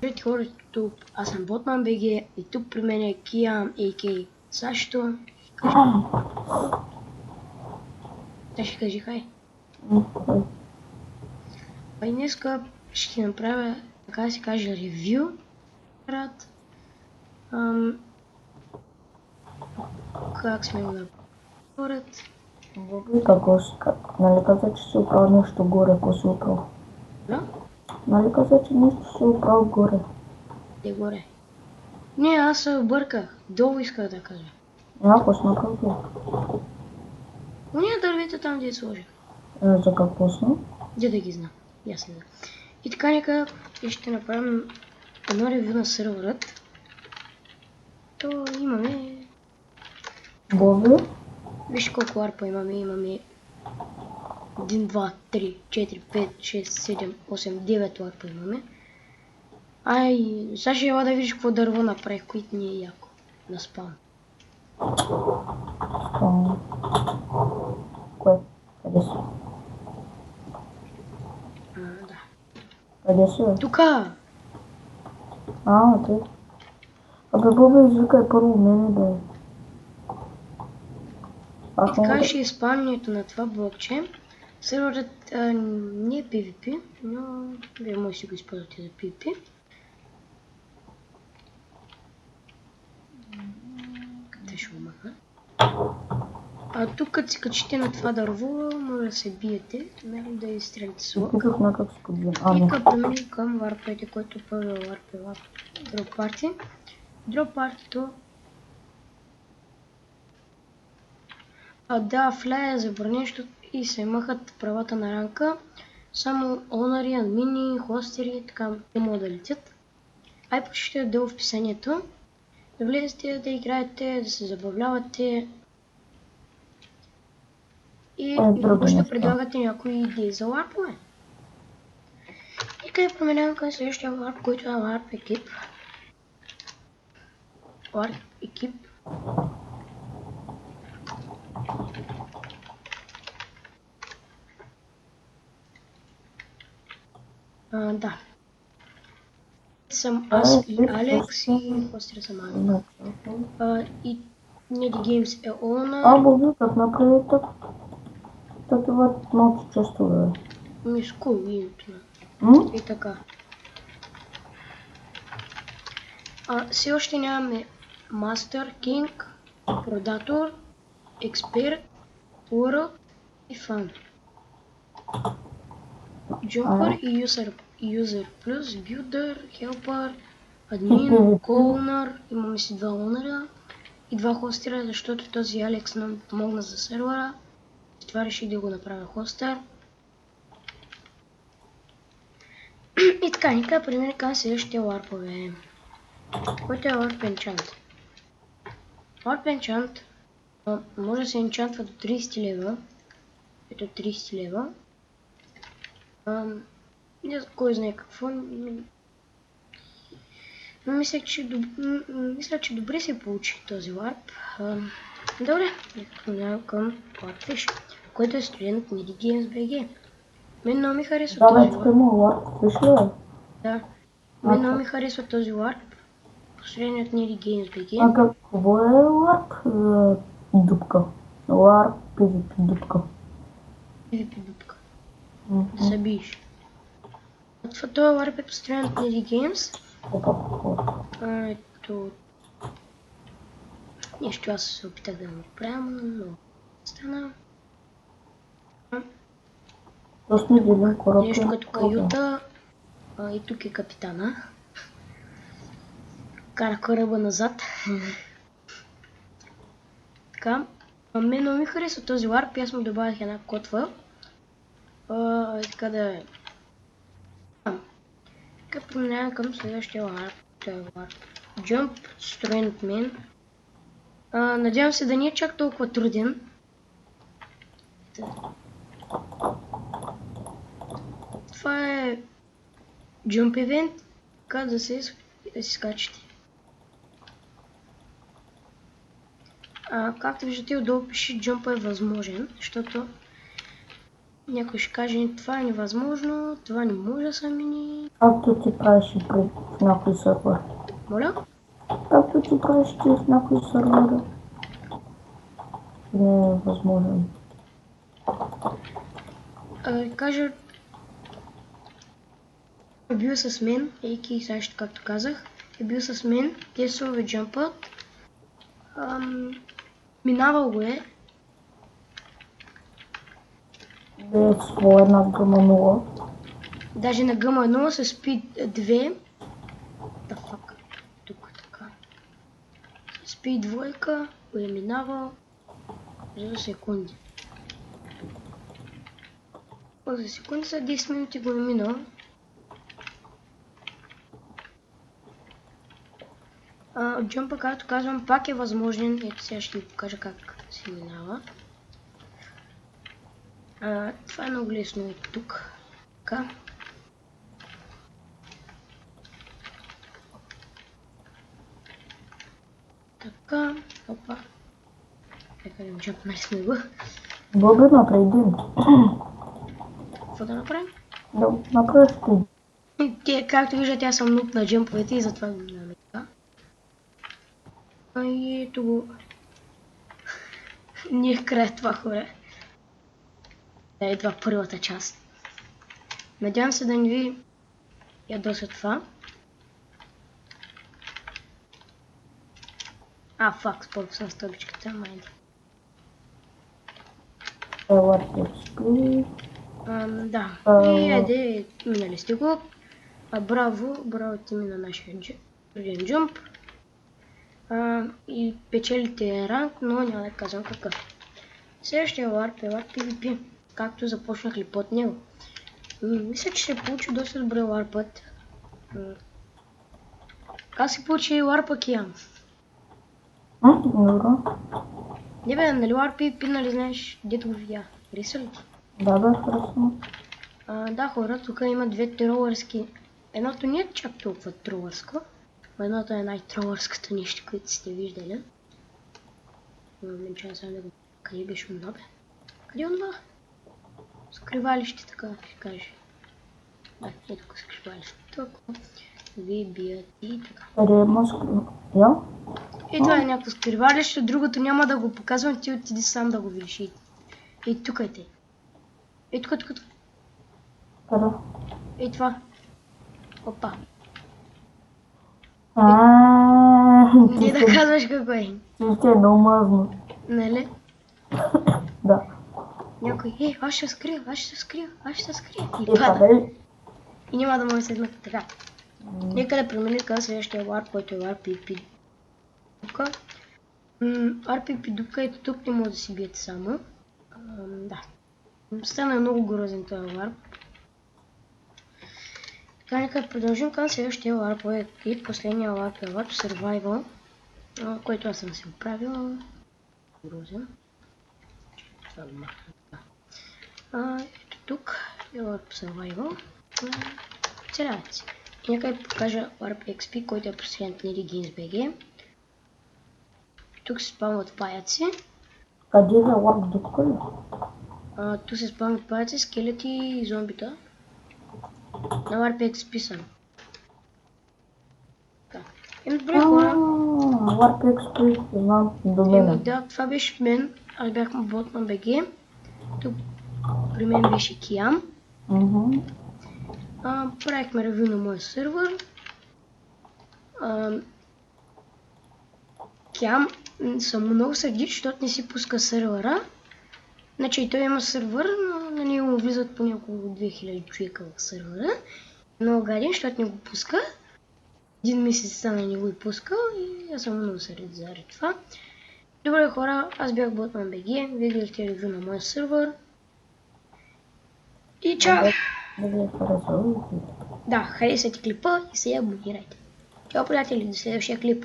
Здравейте хора, тук аз съм Ботман БГ и тук при мен е Киан, а.к.а. Сашто. Ще кажи хай. И днеска ще направя, така да се каже, ревю. Как сме го направили. Какво си? Нали каза, че си оправил нещо горе, ако си оправил? Да? Нали каза, че нещо си оправил горе? Де горе? Не, аз се обърках. Долу исках да кажа. Ако си направил? Уния дървета там, де сложих. За какво си? Де да ги знам. Ясно да. И така нека ще направим едно ревю на серверът. То имаме... Боби? Виж колко арпа имаме. Имаме 1, 2, 3, 4, 5, 6, 7, 8, 9 арпа имаме. Ай, сега ще ела да видиш какво дърво направих, което ни е яко. На спам. Спам. Кое? Къде си? Да. Къде си, бе? Тука! Ти. Абе, Боби, извикай първо мене, бе. И така ще е спамнето на това блокче. Серверът не е PvP, но вие може да си го използвате за PvP. Къде ще го махна? Тук като се качите на това дърво, може да се биете, нали, да изстрелите с лък. Питах на как се подвижим. И като преминем към варпите, който първо е варп Drop Party. Drop Party-то да, фляе забранещо и се махат правата на ранка. Само онари, админи, хостери, така не могат да летят. Айпът ще е долу в описанието. Да влезете, да играете, да се забавлявате. И може да предлагате някои идеи за ларпове. И къде променявам към следващия ларп, който е ларп екип. Ларп екип. Да. Съм аз и Алекс и хостера съм Алекс. И Неди Геймс е owner. Боби, как направи така? Това малко често, бе. Миско името на. И така. Все още нямаме Мастер, Кинг, Продатор, Експерт, World и Фан. Джомпър и Юзер плюс, Билдър, Хелпър, Админ, Колнър, имаме си 2 онъра и 2 хостера, защото този Алекс нам помогна за сервера. И това реших да го направя хостер. И така, нека преминем към следващите ларпове. Който е Warp Enchant. Warp Enchant може да се енчантва до 30 лева. Ето 30 лева. Не знам кой знае какво. Но мисля, че добре се получи този ларп. Добре, преминавам към Warpfish, който е студент на Neди Games BG. Мен много ми харесва този ларп. Да, мен много ми харесва този ларп. Последният Neди Games BG. Какво е ларп за дупка? Ларп PvP дупка. PvP дупка. Да се биеш. Това ларп е построен от Nedi Games. Ето... Нещо аз се опитах да го правя, но стана. Нещо като каюта. И тук е капитана. Кара кораба назад. Така. Мен много ми харесва този ларп и аз му добавих една котва. Така да е. Така преминавам към следващия ларп. Това е ларп Jump, строен от мен. Надявам се да не е чак толкова труден. Това е Jump Event, така да се скачате. Както виждате, отдолу пише Jump е възможен, защото някой ще каже, това е невъзможно, това не може да се мини. Както ти правиш и при в някой сървър. Моля? Както ти правиш ти в някой сървър. Не е възможен. Кажа, е бил с мен, ейки също както казах, е бил с мен, те слове джампът, минавал го е. Да е своя на гъма 0. Даже на гъма 1 с speed 2. Да фак, тук така. Speed 2 го е минавал за секунди. За секунди са 10 минути го е минал. Джампа, както казвам, пак е възможен. Ето сега ще ви покажа как се минава. Това е много лесно и тук. Така. Така. Опа. Нека да джамп на снега. Добре, напреди. Какво да направим? Да направиш ти. Както виждате, аз съм нуп на джамповете и затова го минаваме така. И ето го. Ние в края това хора. Да, едва първата част. Надявам се да не ви ядоса това. Фак, спорно съм с табичката, майде. Да. И еде, минали сте го. Браво ти ми на нашия другия джумп. И печелите ранг, но няма да казвам какъв. Следващия ларп е ларп PvP, както започнах ли под него. Мисля, че ще получи доста добре ларпът. Как се получи ларпа Киям? Добро. Не бе, нали ларп PvP, нали знаеш, дето го видя? Риса ли? Да, хорошо. Да, хора, тук има две тролърски. Едното не е чак толкова тролърско. Едното е най-тролърското нещо, което сте виждали. Момича, сега да го... Къде беше онова, бе? Къде е онова? Скривалище, така ще каже. Да, е тук скривалище. Тук ви бият и така. Къде е Москва? Я? И това е някакво скривалище, другото няма да го показвам, ти отиди сам да го видиш. И тук е те. И тук. Къде? И това. Опа. Не да казваш какво е. Ти е много мазно. Нали? Да. Някой, аз ще скрия. И пада. И няма да може да седна така. Нека да преминем към следващия ларп, който е ларп PvP дупка. Ларп PvP дупка, ето тук не може да си биете само. Да. Стана много грозен този ларп. Така, нека продължим към следващия ларп и последния ларп е ларп Survival, който аз съм си оправил. Грозен. Това го махна. Ето тук е ларп Survival. Целявате. И нека ви покажа ларп XP, който е последният на Games.bg. Тук се спамват паяци. Къде е ларп дупка ли? Тук се спамват паяци, скелети и зомбита. На ларп XP съм. Добре хора. Ларп XP, знам до мен. Да, това беше мен. Аз бях бот на BG. Тук при мен беше Киям. Правихме ревю на моя сервер. Киям съм много сърдит, защото не си пуска сервера. Значи и той има сервер, но на него му влизат по няколко 2000 човека в сервера. Много гаден, защото не го пуска. Един месец стана не го и пускал и аз съм много сърдит заради това. Добре хора, аз бях бот на BG, вие гледахте ревю на моя сервер. И чао! Да, харесайте клипа и се абонирайте. Чао приятели, до следващия клип.